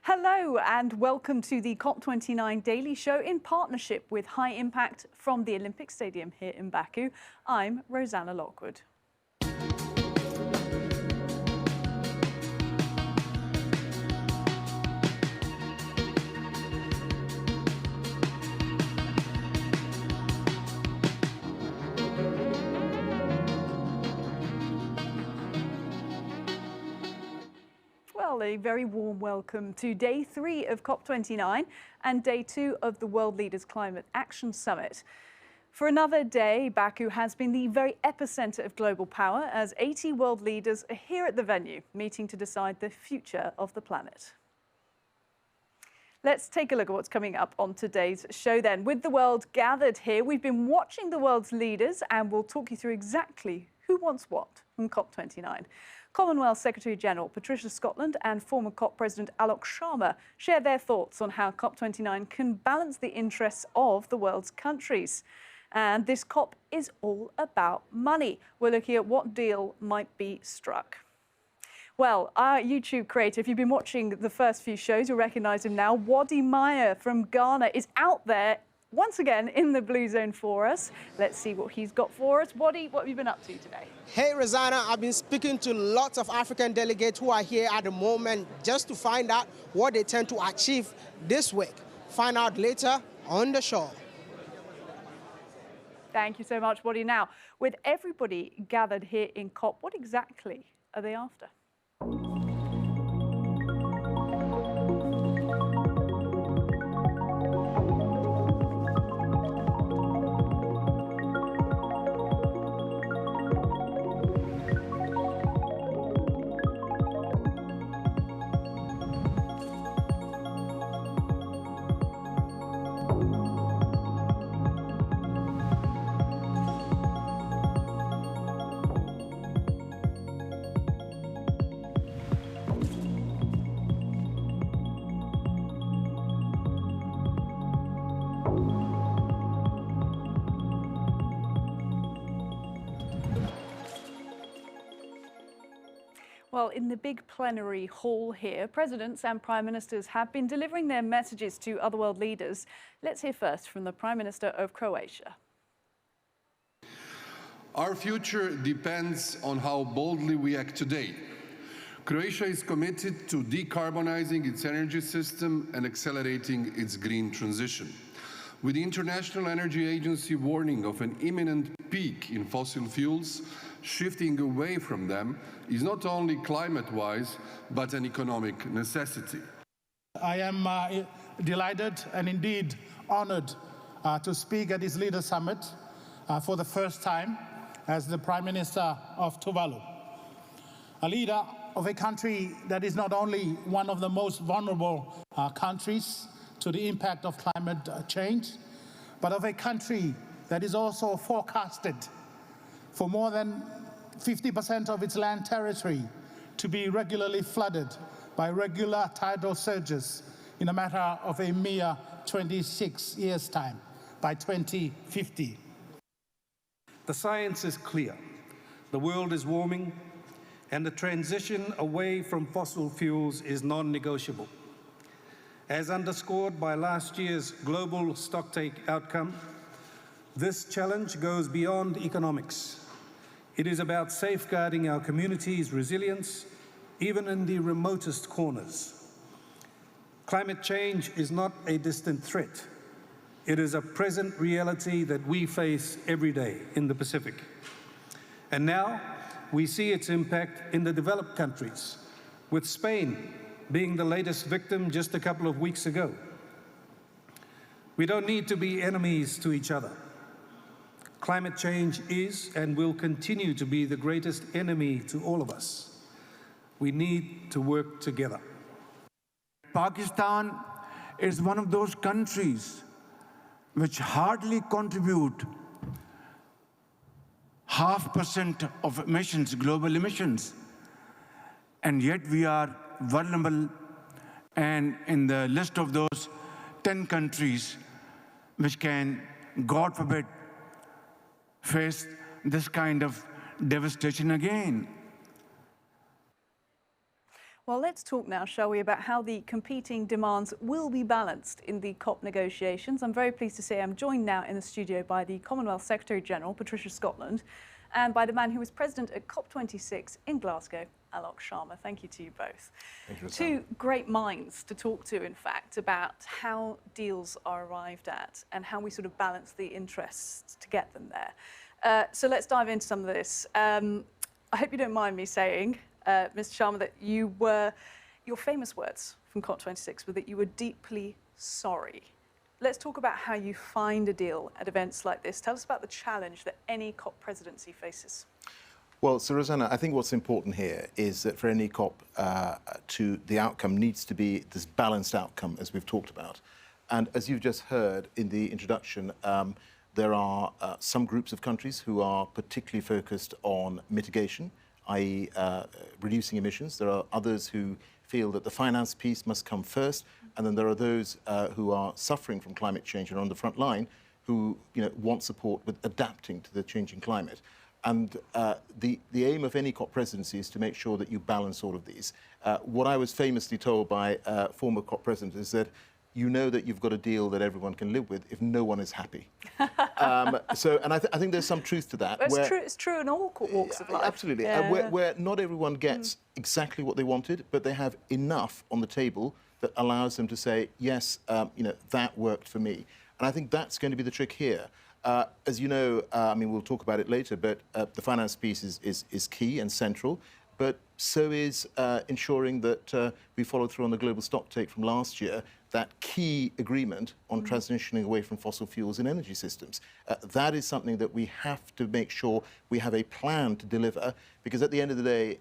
Hello and welcome to the COP29 Daily Show in partnership with High Impact from the Olympic Stadium here in Baku. I'm Rosanna Lockwood. Well, a very warm welcome to Day 3 of COP29 and Day 2 of the World Leaders Climate Action Summit. For another day, Baku has been the very epicenter of global power as 80 world leaders are here at the venue, meeting to decide the future of the planet. Let's take a look at what's coming up on today's show then. With the world gathered here, we've been watching the world's leaders and we'll talk you through exactly who wants what from COP29. Commonwealth Secretary-General Patricia Scotland and former COP President Alok Sharma share their thoughts on how COP29 can balance the interests of the world's countries. And this COP is all about money. We're looking at what deal might be struck. Well, our YouTube creator, if you've been watching the first few shows, you'll recognise him now. Wadi Meer from Ghana is out there once again in the blue zone for us. Let's see what he's got for us. Wadi, what have you been up to today? Hey, Rosanna, I've been speaking to lots of African delegates who are here at the moment just to find out what they tend to achieve this week. Find out later on the show. Thank you so much, Wadi. Now, with everybody gathered here in COP, what exactly are they after? Well, in the big plenary hall here, presidents and prime ministers have been delivering their messages to other world leaders. Let's hear first from the Prime Minister of Croatia. Our future depends on how boldly we act today. Croatia is committed to decarbonizing its energy system and accelerating its green transition. With the International Energy Agency warning of an imminent peak in fossil fuels, shifting away from them is not only climate-wise, but an economic necessity. I am delighted and indeed honored to speak at this Leaders Summit for the first time as the Prime Minister of Tuvalu, a leader of a country that is not only one of the most vulnerable countries to the impact of climate change, but of a country that is also forecasted for more than 50% of its land territory to be regularly flooded by regular tidal surges in a matter of a mere 26 years' time, by 2050. The science is clear. The world is warming, and the transition away from fossil fuels is non-negotiable. As underscored by last year's global stocktake outcome, this challenge goes beyond economics. It is about safeguarding our communities' resilience, even in the remotest corners. Climate change is not a distant threat. It is a present reality that we face every day in the Pacific. And now we see its impact in the developed countries, with Spain being the latest victim just a couple of weeks ago. We don't need to be enemies to each other. Climate change is and will continue to be the greatest enemy to all of us. We need to work together. Pakistan is one of those countries which hardly contribute 0.5% of emissions, global emissions. And yet we are vulnerable and in the list of those 10 countries which can, God forbid, face this kind of devastation again. Well, let's talk now, shall we, about how the competing demands will be balanced in the COP negotiations. I'm very pleased to say I'm joined now in the studio by the Commonwealth Secretary-General, Patricia Scotland, and by the man who was president at COP26 in Glasgow, Alok Sharma. Thank you to you both. Thank you, Two great minds to talk to, in fact, about how deals are arrived at and how we sort of balance the interests to get them there. So let's dive into some of this. I hope you don't mind me saying, Mr. Sharma, that your famous words from COP26 were that you were deeply sorry. Let's talk about how you find a deal at events like this. Tell us about the challenge that any COP presidency faces. Well, so Rosanna, I think what's important here is that for any COP, the outcome needs to be this balanced outcome, as we've talked about. And as you've just heard in the introduction, there are some groups of countries who are particularly focused on mitigation, i.e. Reducing emissions. There are others who feel that the finance piece must come first, and then there are those who are suffering from climate change and are on the front line who want support with adapting to the changing climate. And the aim of any COP presidency is to make sure that you balance all of these. What I was famously told by former COP presidents is that you know that you've got a deal that everyone can live with if no one is happy. And I think there's some truth to that. It's true in all walks of life. Absolutely. Where not everyone gets exactly what they wanted, but they have enough on the table that allows them to say, yes, that worked for me. And I think that's going to be the trick here. As you know, I mean, we'll talk about it later, but the finance piece is key and central. But so is ensuring that we follow through on the global stocktake from last year, that key agreement on transitioning away from fossil fuels in energy systems. That is something that we have to make sure we have a plan to deliver, because at the end of the day,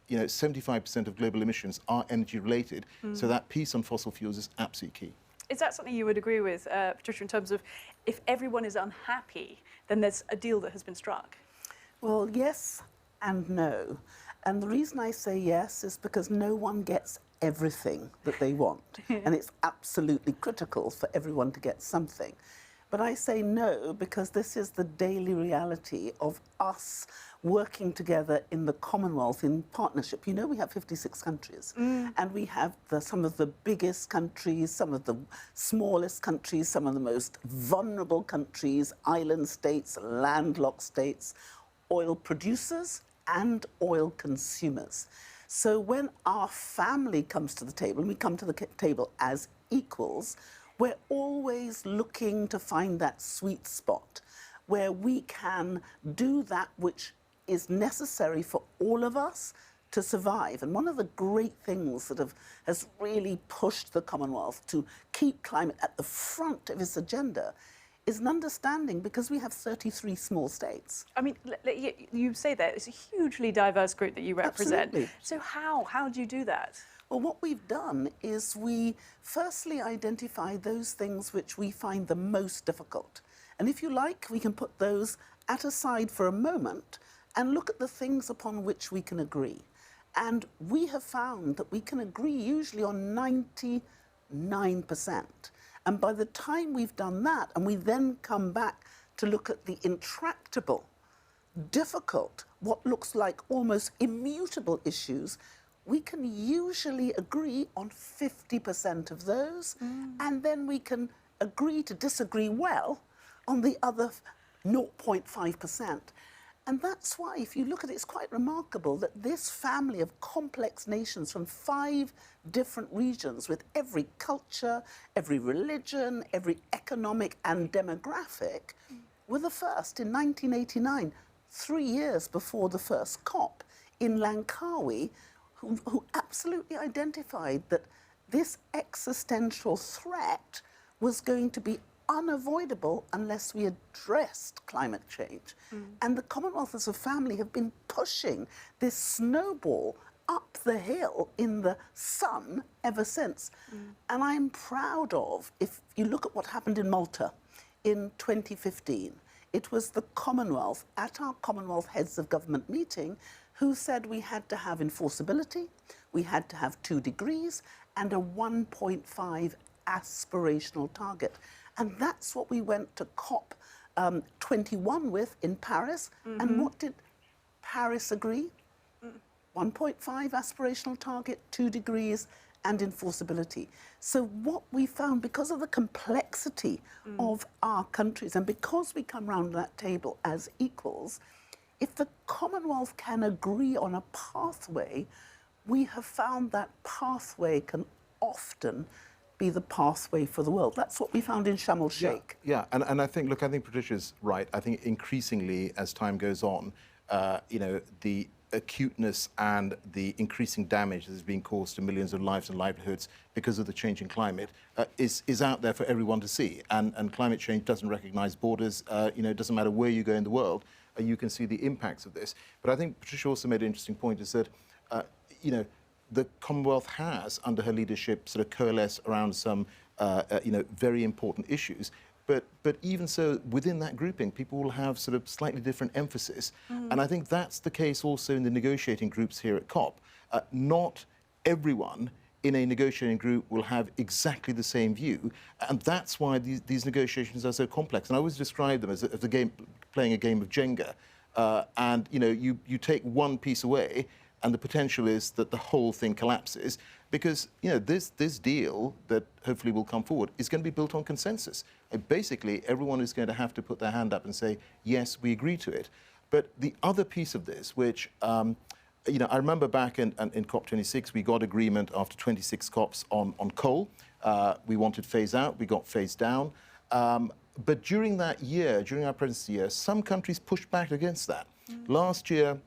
75% of global emissions are energy related. So that piece on fossil fuels is absolutely key. Is that something you would agree with, Patricia, in terms of if everyone is unhappy, then there's a deal that has been struck? Well, yes and no. And the reason I say yes is because no one gets everything that they want. And it's absolutely critical for everyone to get something. But I say no because this is the daily reality of us working together in the Commonwealth in partnership. You know, we have 56 countries, and we have some of the biggest countries, some of the smallest countries, some of the most vulnerable countries, island states, landlocked states, oil producers and oil consumers. So when our family comes to the table, and we come to the table as equals, we're always looking to find that sweet spot where we can do that which is necessary for all of us to survive. And one of the great things that has really pushed the Commonwealth to keep climate at the front of its agenda is an understanding, because we have 33 small states. I mean, you say that it's a hugely diverse group that you represent. Absolutely. So how do you do that? Well, what we've done is we firstly identify those things which we find the most difficult. And if you like, we can put those at a side for a moment and look at the things upon which we can agree. And we have found that we can agree usually on 99%. And by the time we've done that, and we then come back to look at the intractable, difficult, what looks like almost immutable issues, we can usually agree on 50% of those, and then we can agree to disagree well on the other 0.5%. And that's why, if you look at it, it's quite remarkable that this family of complex nations from 5 different regions, with every culture, every religion, every economic and demographic, were the first in 1989, 3 years before the first COP in Langkawi, who absolutely identified that this existential threat was going to be unavoidable unless we addressed climate change. And the Commonwealth as a family have been pushing this snowball up the hill in the sun ever since. And I'm proud of, if you look at what happened in Malta in 2015, it was the Commonwealth, at our Commonwealth Heads of Government meeting, who said we had to have enforceability, we had to have 2 degrees, and a 1.5 aspirational target. And that's what we went to COP21 with in Paris. And what did Paris agree? 1.5 aspirational target, 2 degrees, and enforceability. So what we found, because of the complexity of our countries, and because we come round that table as equals, if the Commonwealth can agree on a pathway, we have found that pathway can often be the pathway for the world. That's what we found in Sharm el-Sheikh. Yeah, and I think, look, I think Patricia's right. I think increasingly, as time goes on, you know, the acuteness and the increasing damage that is being caused to millions of lives and livelihoods because of the changing climate is out there for everyone to see. And climate change doesn't recognize borders. You know, it doesn't matter where you go in the world, you can see the impacts of this. But I think Patricia also made an interesting point, is that, you know, the Commonwealth has, under her leadership, sort of coalesced around some, you know, very important issues. But even so, within that grouping, people will have sort of slightly different emphasis. And I think that's the case also in the negotiating groups here at COP. Not everyone in a negotiating group will have exactly the same view. And that's why these negotiations are so complex. And I always describe them as a game, playing a game of Jenga. And, you know, you take one piece away, and the potential is that the whole thing collapses, because, you know, this deal that hopefully will come forward is going to be built on consensus. Basically, everyone is going to have to put their hand up and say, yes, we agree to it. But the other piece of this, which, you know, I remember back in COP26, we got agreement after 26 COPs on coal. We wanted phase out, we got phase down. But during that year, during our presidency year, some countries pushed back against that. Last year,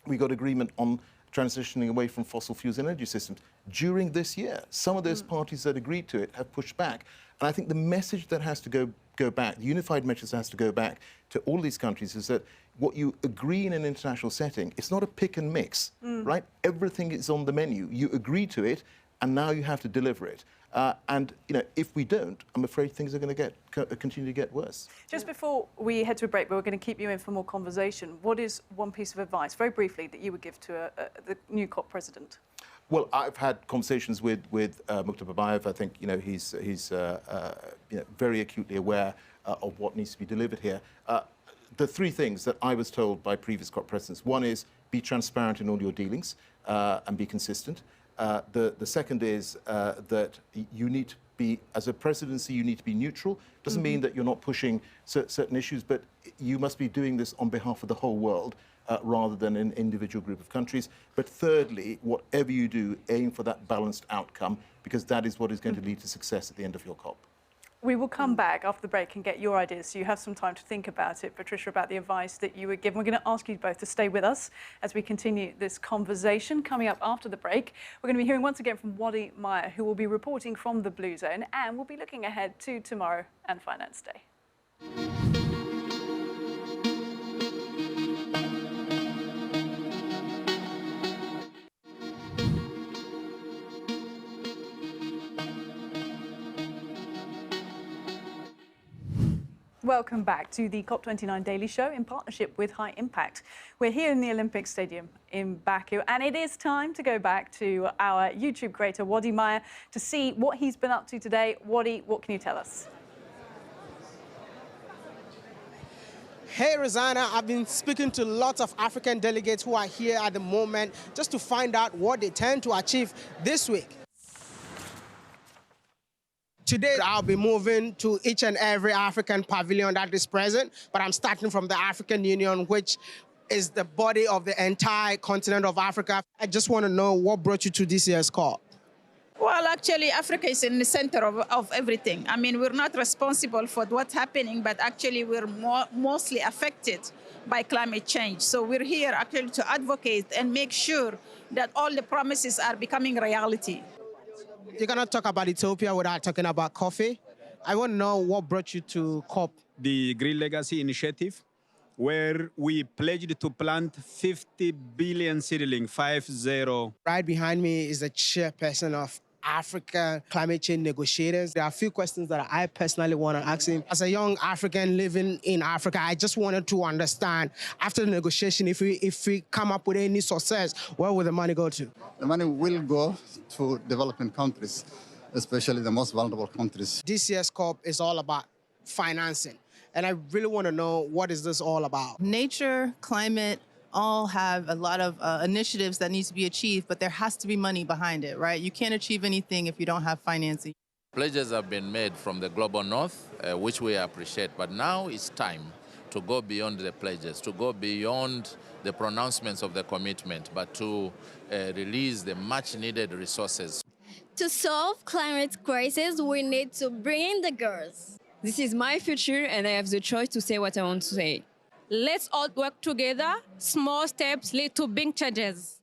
we got agreement on transitioning away from fossil fuels energy systems. During this year, some of those parties that agreed to it have pushed back. And I think the message that has to go back, the unified message that has to go back to all these countries, is that what you agree in an international setting, it's not a pick and mix, right? Everything is on the menu. You agree to it, and now you have to deliver it. And, you know, if we don't, I'm afraid things are going to continue to get worse. Just before we head to a break, but we're going to keep you in for more conversation. What is one piece of advice, very briefly, that you would give to the new COP president? Well, I've had conversations with Mukhtar Babayev. I think, you know, he's you know, very acutely aware of what needs to be delivered here. The three things that I was told by previous COP presidents: one is be transparent in all your dealings and be consistent. The second is that you need to be, as a presidency, you need to be neutral. Doesn't mean that you're not pushing certain issues, but you must be doing this on behalf of the whole world rather than an individual group of countries. But thirdly, whatever you do, aim for that balanced outcome, because that is what is going to lead to success at the end of your COP. We will come back after the break and get your ideas, so you have some time to think about it, Patricia, about the advice that you would give. We're going to ask you both to stay with us as we continue this conversation. Coming up after the break, we're going to be hearing once again from Wadi Meer, who will be reporting from the Blue Zone, and we'll be looking ahead to tomorrow and Finance Day. Welcome back to the COP29 Daily Show in partnership with High Impact. We're here in the Olympic Stadium in Baku, and it is time to go back to our YouTube creator, Wadi Meer, to see what he's been up to today. Wadi, what can you tell us? Hey, Rosanna, I've been speaking to lots of African delegates who are here at the moment just to find out what they tend to achieve this week. Today, I'll be moving to each and every African pavilion that is present, but I'm starting from the African Union, which is the body of the entire continent of Africa. I just want to know what brought you to this year's COP. Well, actually, Africa is in the center of everything. I mean, we're not responsible for what's happening, but actually we're mostly affected by climate change. So we're here actually to advocate and make sure that all the promises are becoming reality. You're going to talk about Ethiopia without talking about coffee. I want to know what brought you to COP. The Green Legacy Initiative, where we pledged to plant 50 billion seedlings, 50. Right behind me is the chairperson of Africa Climate Change Negotiators. There are a few questions that I personally want to ask him. As a young African living in Africa, I just wanted to understand, after the negotiation, if we come up with any success, where will the money go to? The money will go to developing countries, especially the most vulnerable countries. This year's COP is all about financing, and I really want to know, what is this all about? Nature, climate, all have a lot of initiatives that need to be achieved, but there has to be money behind it, right? You can't achieve anything if you don't have financing. Pledges have been made from the global north, which we appreciate, but now it's time to go beyond the pledges, to go beyond the pronouncements of the commitment, but to release the much-needed resources. To solve climate crisis, we need to bring in the girls. This is my future, and I have the choice to say what I want to say. Let's all work together. Small steps lead to big changes.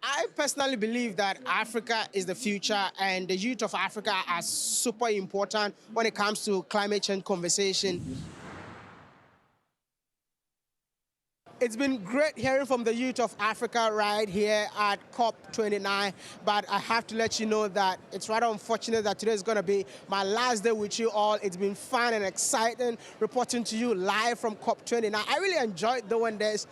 I personally believe that Africa is the future, and the youth of Africa are super important when it comes to climate change conversation. It's been great hearing from the youth of Africa right here at COP29, but I have to let you know that it's rather unfortunate that today is going to be my last day with you all. It's been fun and exciting reporting to you live from COP29. I really enjoyed doing this.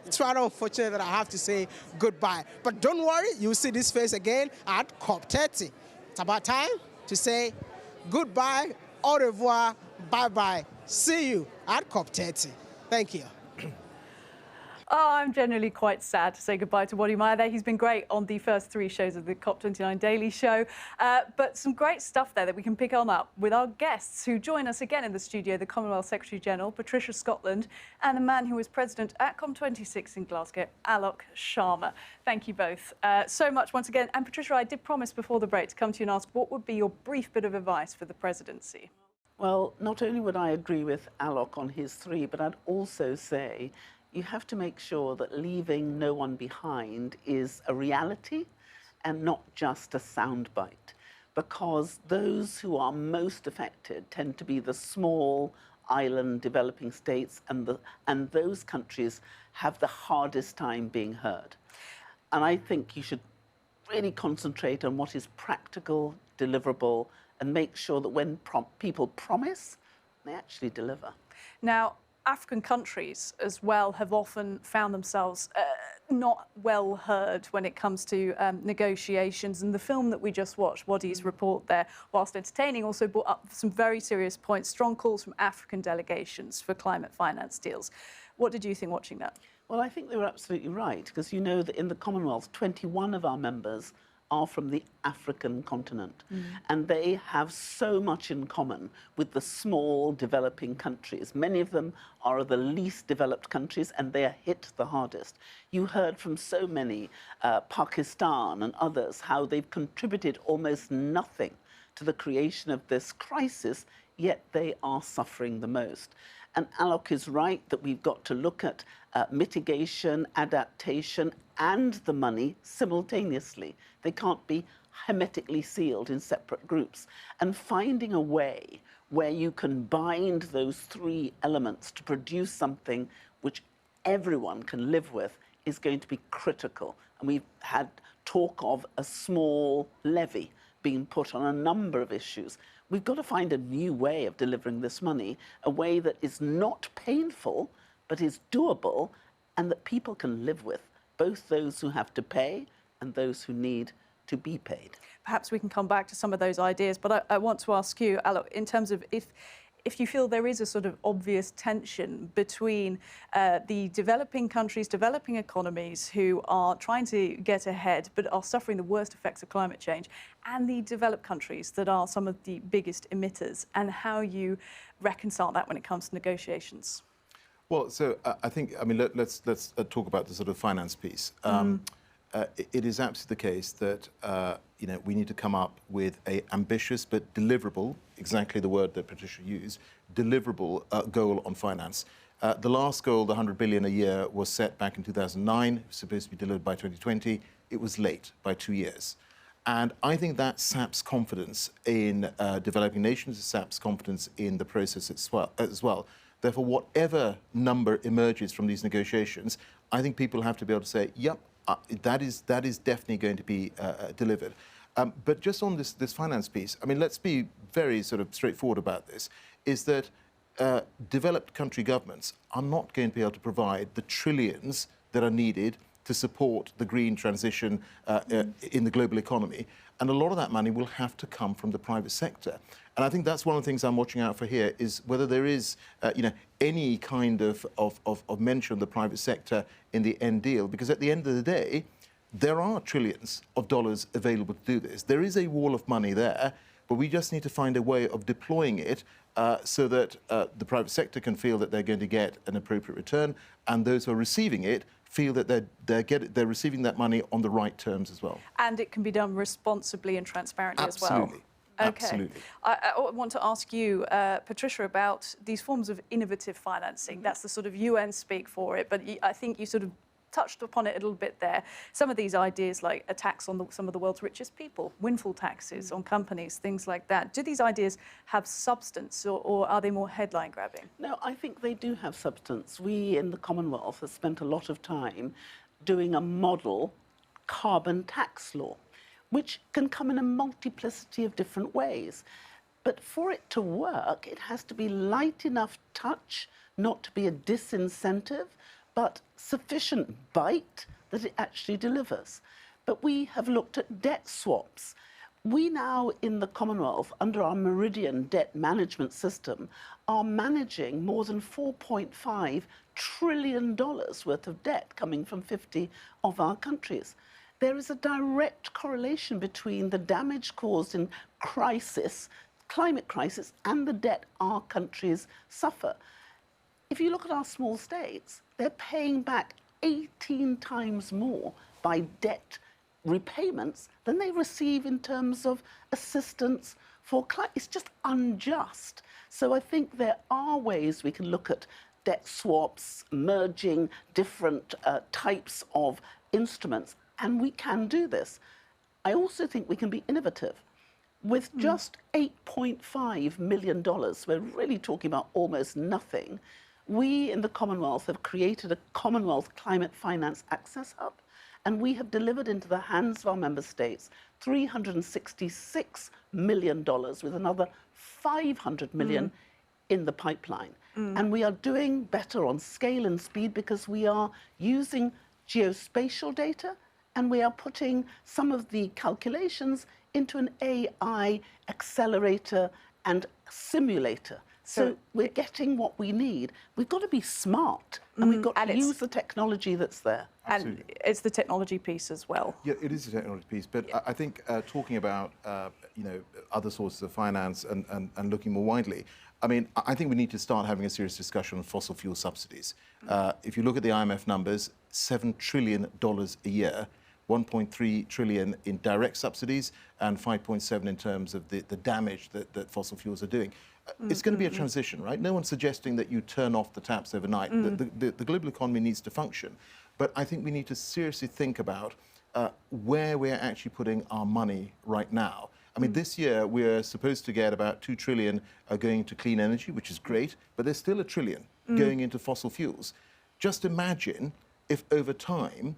It's rather unfortunate that I have to say goodbye. But don't worry, you'll see this face again at COP30. It's about time to say goodbye, au revoir, bye-bye. See you at COP30. Thank you. Oh, I'm generally quite sad to say goodbye to Wadi Meyer there. He's been great on the first 3 shows of the COP29 Daily Show. But some great stuff there that we can pick on up with our guests who join us again in the studio, the Commonwealth Secretary-General, Patricia Scotland, and the man who was president at COP26 in Glasgow, Alok Sharma. Thank you both so much once again. And Patricia, I did promise before the break to come to you and ask what would be your brief bit of advice for the presidency? Well, not only would I agree with Alok on his 3, but I'd also say you have to make sure that leaving no one behind is a reality and not just a soundbite, because those who are most affected tend to be the small island developing states, and those countries have the hardest time being heard. And I think you should really concentrate on what is practical, deliverable, and make sure that when people promise, they actually deliver. Now, African countries as well have often found themselves not well heard when it comes to negotiations. And the film that we just watched, Wadi's report there, whilst entertaining, also brought up some very serious points, strong calls from African delegations for climate finance deals. What did you think watching that? Well, I think they were absolutely right, because you know that in the Commonwealth, 21 of our members are from the African continent. And they have so much in common with the small developing countries. Many of them are the least developed countries, and they are hit the hardest. You heard from so many, Pakistan and others, how they've contributed almost nothing to the creation of this crisis, yet they are suffering the most. And Alok is right that we've got to look at mitigation, adaptation, and the money simultaneously. They can't be hermetically sealed in separate groups. And finding a way where you can bind those 3 elements to produce something which everyone can live with is going to be critical. And we've had talk of a small levy being put on a number of issues. We've got to find a new way of delivering this money, a way that is not painful, but is doable, and that people can live with, both those who have to pay and those who need to be paid. Perhaps we can come back to some of those ideas, but I want to ask you, Alok, in terms of if you feel there is a sort of obvious tension between the developing countries, developing economies who are trying to get ahead but are suffering the worst effects of climate change, and the developed countries that are some of the biggest emitters, and how you reconcile that when it comes to negotiations. Well, so I think, I mean, let's talk about the sort of finance piece. It is absolutely the case that you know, we need to come up with an ambitious but deliverable, exactly the word that Patricia used, deliverable goal on finance. The last goal, the 100 billion a year, was set back in 2009. It was supposed to be delivered by 2020. It was late by 2 years. And I think that saps confidence in developing nations, it saps confidence in the process as well. Therefore, whatever number emerges from these negotiations, I think people have to be able to say, yep, that is definitely going to be delivered. But just on this finance piece, I mean, let's be very sort of straightforward about this, is that developed country governments are not going to be able to provide the trillions that are needed to support the green transition in the global economy. And a lot of that money will have to come from the private sector. And I think that's one of the things I'm watching out for here, is whether there is any kind of mention of the private sector in the end deal. Because at the end of the day, there are trillions of dollars available to do this. There is a wall of money there, but we just need to find a way of deploying it so that the private sector can feel that they're going to get an appropriate return, and those who are receiving it feel that they're receiving that money on the right terms as well. And it can be done responsibly and transparently as well. Absolutely. Okay. Absolutely. I want to ask you, Patricia, about these forms of innovative financing. That's the sort of UN speak for it, but I think you sort of touched upon it a little bit there. Some of these ideas, like a tax on some of the world's richest people, windfall taxes on companies, things like that. Do these ideas have substance, or are they more headline grabbing? No, I think they do have substance. We in the Commonwealth have spent a lot of time doing a model carbon tax law, which can come in a multiplicity of different ways. But for it to work, it has to be light enough touch, not to be a disincentive, but sufficient bite that it actually delivers. But we have looked at debt swaps. We now, in the Commonwealth, under our Meridian debt management system, are managing more than $4.5 trillion worth of debt coming from 50 of our countries. There is a direct correlation between the damage caused in crisis, climate crisis, and the debt our countries suffer. If you look at our small states, they're paying back 18 times more by debt repayments than they receive in terms of assistance for climate. It's just unjust. So I think there are ways we can look at debt swaps, merging different types of instruments, and we can do this. I also think we can be innovative. With just $8.5 million, we're really talking about almost nothing. We in the Commonwealth have created a Commonwealth Climate Finance Access Hub, and we have delivered into the hands of our member states $366 million, with another $500 million in the pipeline. And we are doing better on scale and speed because we are using geospatial data, and we are putting some of the calculations into an AI accelerator and simulator. So we're getting what we need. We've got to be smart, and we've got to use the technology that's there. And it's the technology piece as well. Yeah, it is a technology piece, but I think talking about other sources of finance and looking more widely, I mean, I think we need to start having a serious discussion on fossil fuel subsidies. If you look at the IMF numbers, $7 trillion a year, 1.3 trillion in direct subsidies, and 5.7 in terms of the damage that fossil fuels are doing. It's going to be a transition, right? No one's suggesting that you turn off the taps overnight. The global economy needs to function. But I think we need to seriously think about where we're actually putting our money right now. I mean, this year we're supposed to get about 2 trillion going to clean energy, which is great, but there's still 1 trillion going into fossil fuels. Just imagine if over time,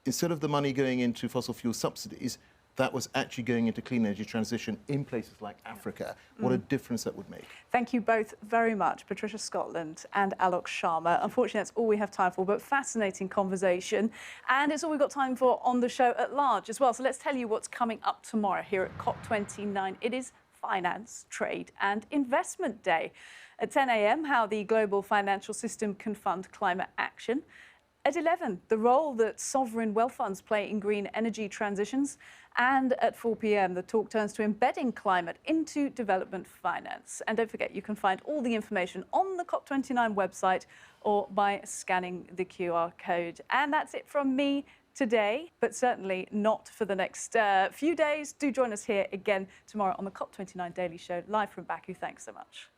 instead of the money going into fossil fuel subsidies, that was actually going into clean energy transition in places like Africa. What a difference that would make. Thank you both very much, Patricia Scotland and Alok Sharma. Unfortunately, that's all we have time for, but fascinating conversation. And it's all we've got time for on the show at large as well. So let's tell you what's coming up tomorrow here at COP29. It is Finance, Trade and Investment Day. At 10 a.m, how the global financial system can fund climate action. At 11, the role that sovereign wealth funds play in green energy transitions. And at 4 p.m, the talk turns to embedding climate into development finance. And don't forget, you can find all the information on the COP29 website or by scanning the QR code. And that's it from me today, but certainly not for the next few days. Do join us here again tomorrow on the COP29 Daily Show, live from Baku. Thanks so much.